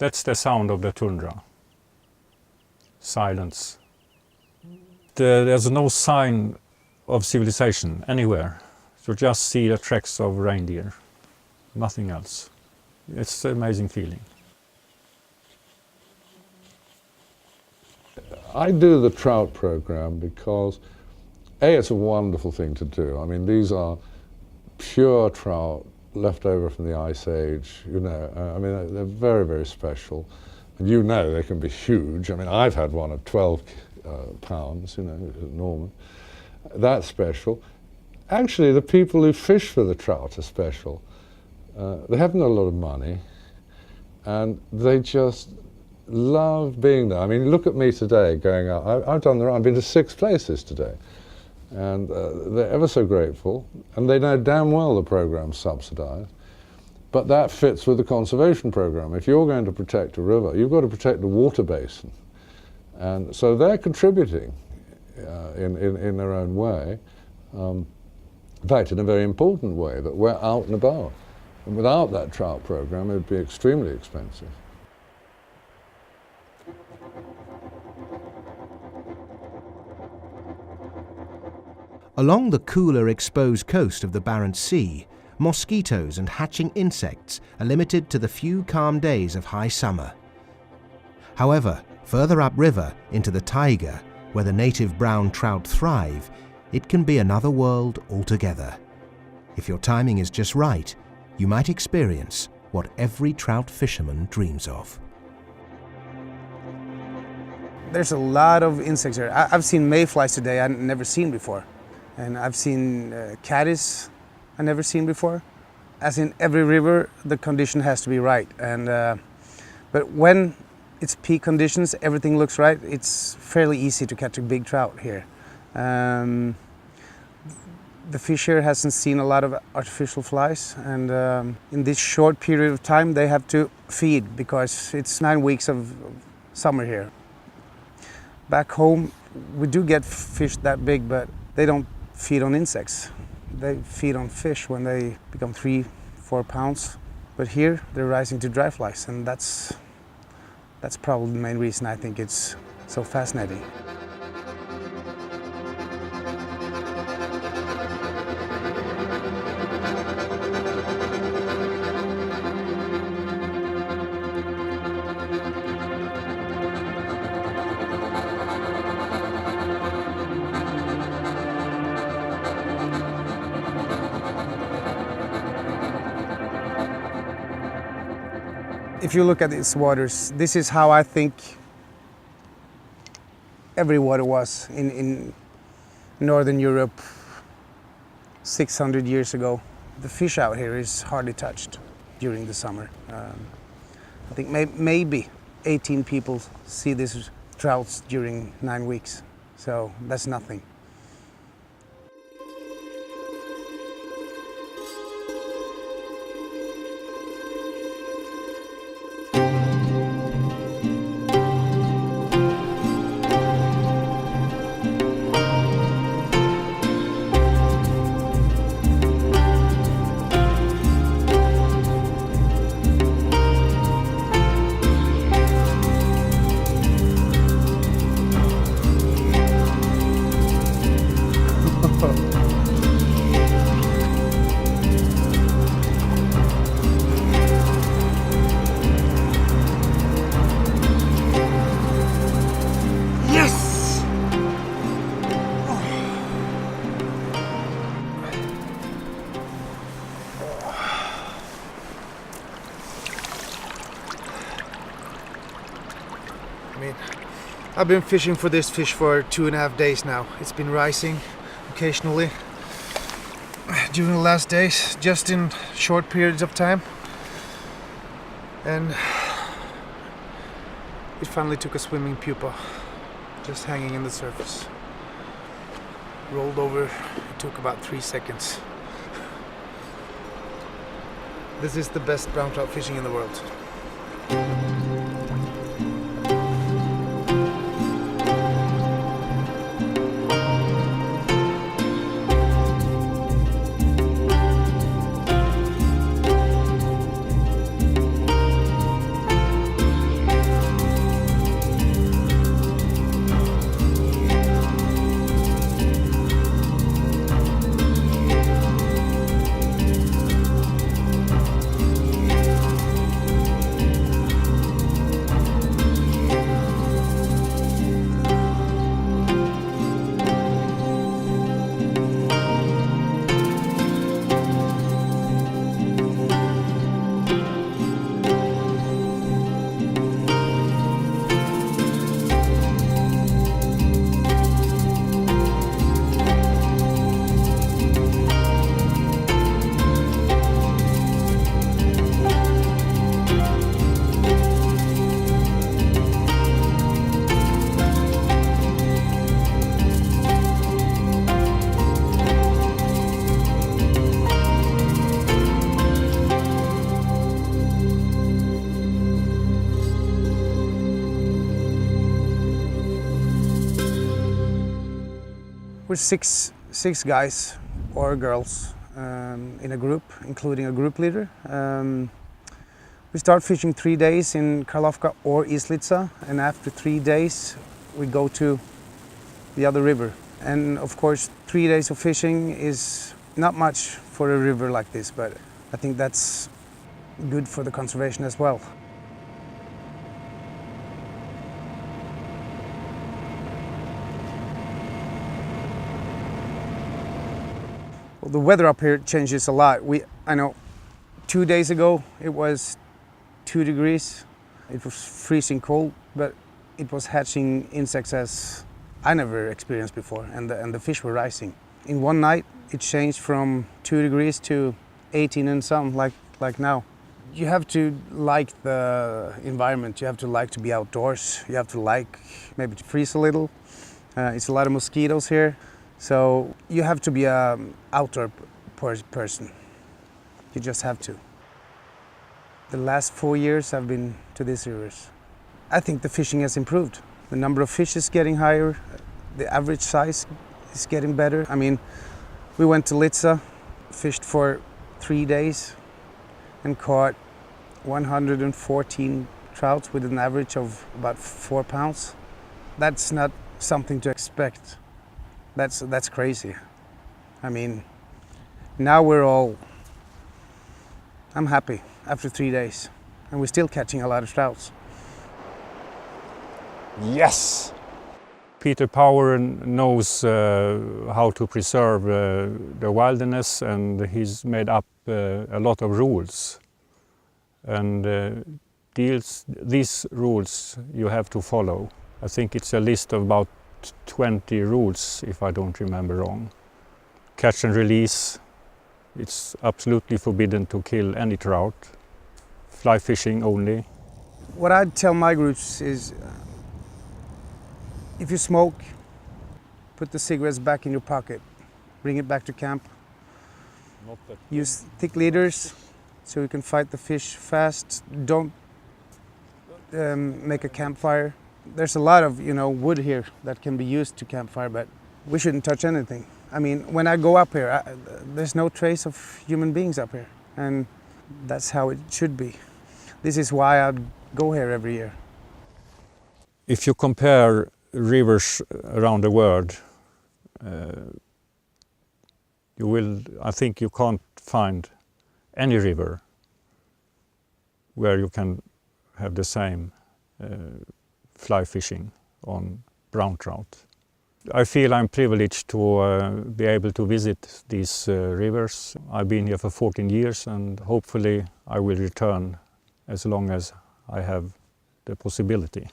That's the sound of the tundra. Silence. There's no sign of civilization anywhere. You just see the tracks of reindeer, nothing else. It's an amazing feeling. I do the trout program because, A, it's a wonderful thing to do. I mean, these are pure trout left over from the Ice Age, you know. I mean, they're very, very special. And you know they can be huge. I mean, I've had one of 12 pounds, you know, enormous. That's special. Actually, the people who fish for the trout are special. They haven't got a lot of money, and they just love being there. I mean, look at me today going out. I've done the round. I've been to 6 places today, and they're ever so grateful, and they know damn well the program's subsidized. But that fits with the conservation program. If you're going to protect a river, you've got to protect the water basin. And so they're contributing in their own way. In fact, in a very important way, that we're out and about. And without that trout program, it would be extremely expensive. Along the cooler, exposed coast of the Barents Sea, mosquitoes and hatching insects are limited to the few calm days of high summer. However, further upriver into the taiga, where the native brown trout thrive, it can be another world altogether. If your timing is just right, you might experience what every trout fisherman dreams of. There's a lot of insects here. I've seen mayflies today I've never seen before. And I've seen caddis I've never seen before. As in every river, the condition has to be right. But when it's peak conditions, everything looks right, it's fairly easy to catch a big trout here. The fish here hasn't seen a lot of artificial flies, and in this short period of time they have to feed because it's 9 weeks of summer here. Back home we do get fish that big, but they don't feed on insects. They feed on fish when they become 3-4 pounds. But here they're rising to dry flies, and that's probably the main reason I think it's so fascinating. If you look at these waters, this is how I think every water was in Northern Europe 600 years ago. The fish out here is hardly touched during the summer. I think maybe 18 people see these trouts during 9 weeks, so that's nothing. I've been fishing for this fish for 2.5 days now. It's been rising occasionally during the last days, just in short periods of time. And it finally took a swimming pupa, just hanging in the surface. Rolled over, it took about 3 seconds. This is the best brown trout fishing in the world. We're six guys or girls in a group, including a group leader. We start fishing 3 days in Kharlovka or East Litza, and after 3 days we go to the other river. And of course 3 days of fishing is not much for a river like this, but I think that's good for the conservation as well. Well, the weather up here changes a lot. I know 2 days ago it was 2 degrees. It was freezing cold, but it was hatching insects as I never experienced before, and the fish were rising. In one night it changed from 2 degrees to 18 and some, like now. You have to like the environment, you have to like to be outdoors, you have to like maybe to freeze a little. It's a lot of mosquitoes here, so you have to be an outdoor person. You just have to. The last 4 years I've been to these rivers. I think the fishing has improved. The number of fish is getting higher, the average size is getting better. I mean, we went to Litza, fished for 3 days and caught 114 trouts with an average of about 4 pounds. That's not something to expect. That's crazy. I mean, now I'm happy after 3 days, and we're still catching a lot of trouts. Yes! Peter Power knows how to preserve the wilderness, and he's made up a lot of rules. And these rules you have to follow. I think it's a list of about 20 rules, if I don't remember wrong. Catch and release. It's absolutely forbidden to kill any trout. Fly fishing only. What I'd tell my groups is, if you smoke, put the cigarettes back in your pocket. Bring it back to camp. Use thick leaders so you can fight the fish fast. Don't make a campfire. There's a lot of wood here that can be used to campfire, but we shouldn't touch anything. I mean, when I go up here, there's no trace of human beings up here, and that's how it should be. This is why I go here every year. If you compare rivers around the world, I think you can't find any river where you can have the same fly fishing on brown trout. I feel I'm privileged to be able to visit these rivers. I've been here for 14 years, and hopefully I will return as long as I have the possibility.